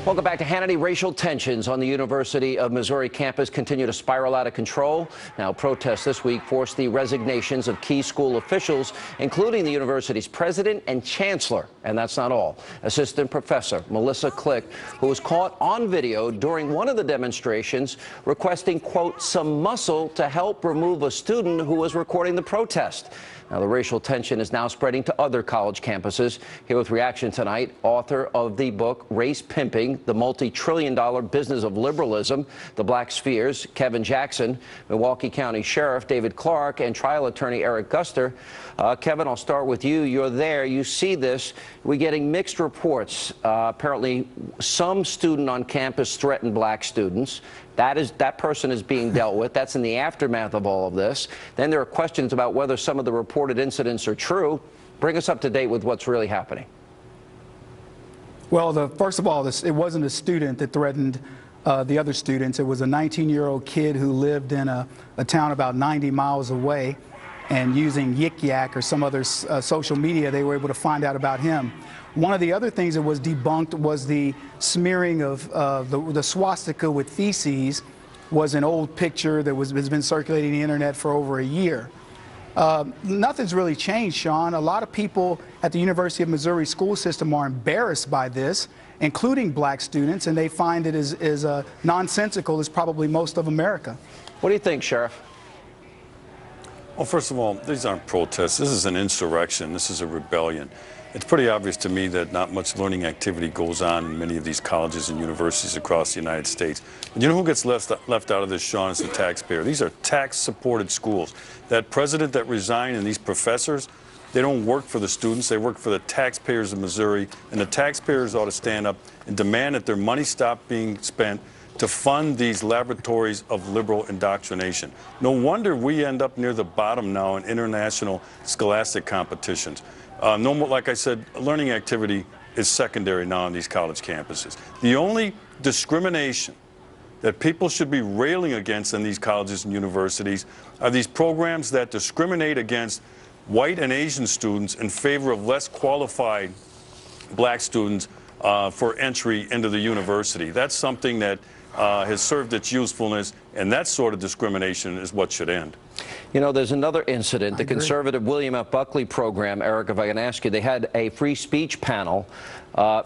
Welcome back to Hannity. Racial tensions on the University of Missouri campus continue to spiral out of control. Now, protests this week forced the resignations of key school officials, including the university's president and chancellor. And that's not all. Assistant Professor Melissa Click, who was caught on video during one of the demonstrations, requesting, quote, some muscle to help remove a student who was recording the protest. Now, the racial tension is now spreading to other college campuses. Here with reaction tonight, author of the book Race Pimping, the Multi-Trillion-Dollar Business of Liberalism, The Black Spheres, Kevin Jackson, Milwaukee County Sheriff David Clark, and trial attorney Welch Guster. Kevin, I'll start with you. You're there. You see this. We're getting mixed reports. Apparently, some student on campus threatened black students. That person is being dealt with. That's in the aftermath of all of this. Then there are questions about whether some of the reported incidents are true. Bring us up to date with what's really happening. Well, first of all, it wasn't a student that threatened the other students. It was a 19-year-old kid who lived in a town about 90 miles away, and using Yik Yak or some other social media, they were able to find out about him. One of the other things that was debunked was the smearing of the swastika with feces. Was an old picture that has been circulating the internet for over a year. Nothing's really changed, Sean. A lot of people at the University of Missouri school system are embarrassed by this, including black students, and they find it as nonsensical as probably most of America. What do you think, Sheriff? Well, first of all, these aren't protests. This is an insurrection. This is a rebellion. It's pretty obvious to me that not much learning activity goes on in many of these colleges and universities across the United States. And you know who gets left out of this, Sean? Is the taxpayer. These are tax-supported schools. That president that resigned and these professors, they don't work for the students. They work for the taxpayers of Missouri. And the taxpayers ought to stand up and demand that their money stop being spent to fund these laboratories of liberal indoctrination. No wonder we end up near the bottom now in international scholastic competitions. Like I said, learning activity is secondary now on these college campuses. The only discrimination that people should be railing against in these colleges and universities are these programs that discriminate against white and Asian students in favor of less qualified black students for entry into the university. That's something that has served its usefulness, and that sort of discrimination is what should end. You know, there's another incident. The conservative William F. Buckley program, Eric, if I can ask you, they had a free speech panel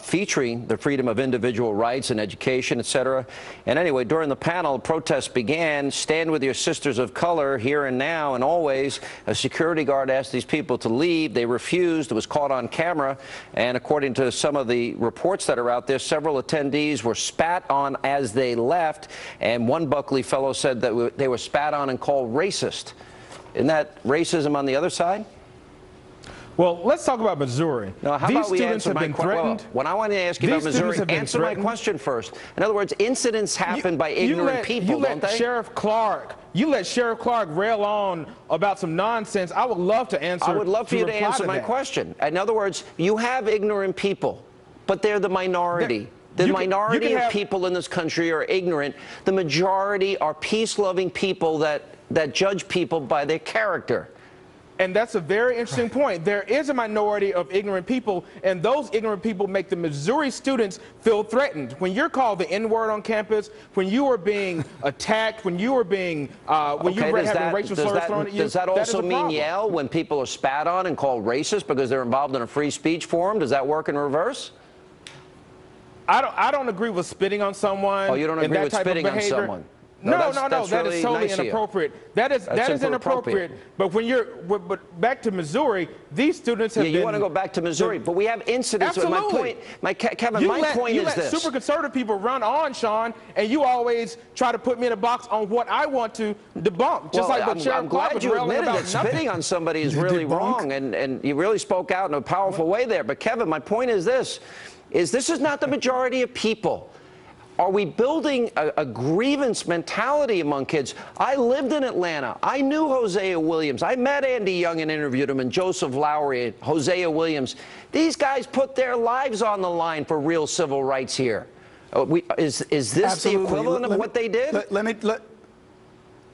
featuring the freedom of individual rights and education, etc. And anyway, during the panel, protests began. Stand with your sisters of color, here and now and always. A security guard asked these people to leave. They refused. It was caught on camera. And according to some of the reports that are out there, several attendees were spat on as they left. And one Buckley fellow said that they were spat on and called racist. Isn't that racism on the other side? Well, let's talk about Missouri. No, how These about we students have been threatened. Well, when I want to ask you about Missouri, answer my question first. In other words, incidents happen by ignorant people, don't they? You let Sheriff Clark rail on about some nonsense. I would love to answer. I would love for you to answer my question. In other words, you have ignorant people, but they're the minority. The minority of people in this country are ignorant. The majority are peace-loving people that judge people by their character. And that's a very interesting point. There is a minority of ignorant people, and those ignorant people make the Missouri students feel threatened. When you're called the N-word on campus, when you are being attacked, when you are being, having racial slurs thrown at you, does that also mean yell when people are spat on and called racist because they're involved in a free speech forum? Does that work in reverse? I don't agree with spitting on someone. Oh, you don't agree with spitting on someone? No, that is totally inappropriate. That is inappropriate. But back to Missouri, these students have been. You want to go back to Missouri, but we have incidents. Absolutely. Kevin, my point is this. You let super conservative people run on, Sean, and you always try to put me in a box on what I want to debunk. Just like what Sheriff Clark was railing about. I'm glad you admitted that spitting on somebody is really wrong, and you really spoke out in a powerful way there. But Kevin, my point is this: this is not the majority of people. Are we building a grievance mentality among kids? I lived in Atlanta. I knew Hosea Williams. I met Andy Young and interviewed him, and Joseph Lowry and Hosea Williams. These guys put their lives on the line for real civil rights here. Is this the equivalent of what they did?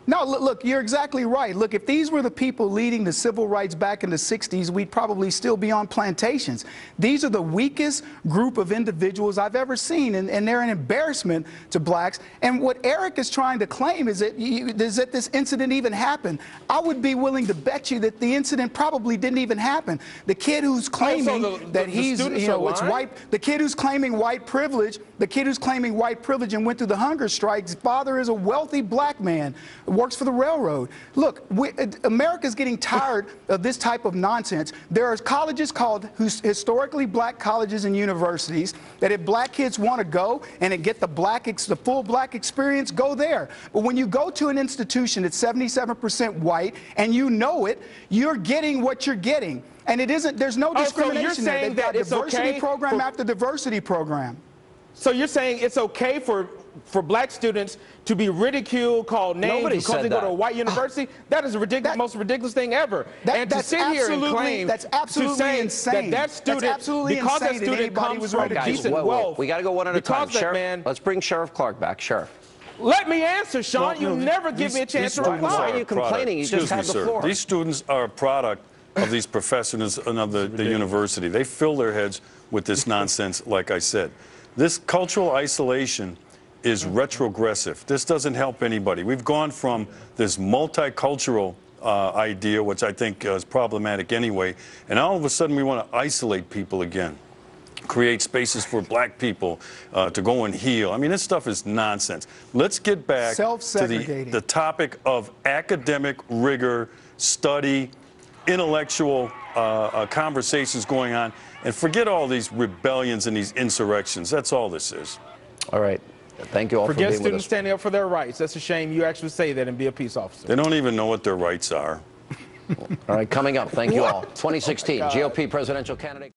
No, look, you're exactly right. Look, if these were the people leading the civil rights back in the 60s, we'd probably still be on plantations. These are the weakest group of individuals I've ever seen, and they're an embarrassment to blacks. And what Eric is trying to claim is that this incident even happened. I would be willing to bet you that the incident probably didn't even happen. The kid who's claiming that he's, you know, it's white, the kid who's claiming white privilege, and went through the hunger strike, his father is a wealthy black man, works for the railroad. Look, America's getting tired of this type of nonsense. There are colleges called historically black colleges and universities that if black kids want to go and get the full black experience, go there. But when you go to an institution that's 77% white and you know it, you're getting what you're getting. And it isn't, there's no discrimination there. They've got diversity program after diversity program. So you're saying it's okay for black students to be ridiculed, called names because they go to a white university? That is the most ridiculous thing ever. And to sit here and claim that's absolutely insane. That student, because that student comes from decent wealth. We got to go one at a time. Sheriff, let's bring Sheriff Clark back. Sheriff. Let me answer, Sean. You never give me a chance to reply. Why are you complaining? You just had the floor. These students are a product of these professors of the university. They fill their heads with this nonsense, like I said. This cultural isolation is retrogressive. This doesn't help anybody. We've gone from this multicultural idea, which I think is problematic anyway, and all of a sudden we want to isolate people again, create spaces for black people to go and heal. I mean, this stuff is nonsense. Let's get back to the topic of academic rigor, study, intellectual conversations going on, and forget all these rebellions and these insurrections. That's all this is. All right. Thank you all for being with us. Forget students standing up for their rights. That's a shame you actually say that and be a peace officer. They don't even know what their rights are. All right, coming up, thank you all. 2016 GOP presidential candidate.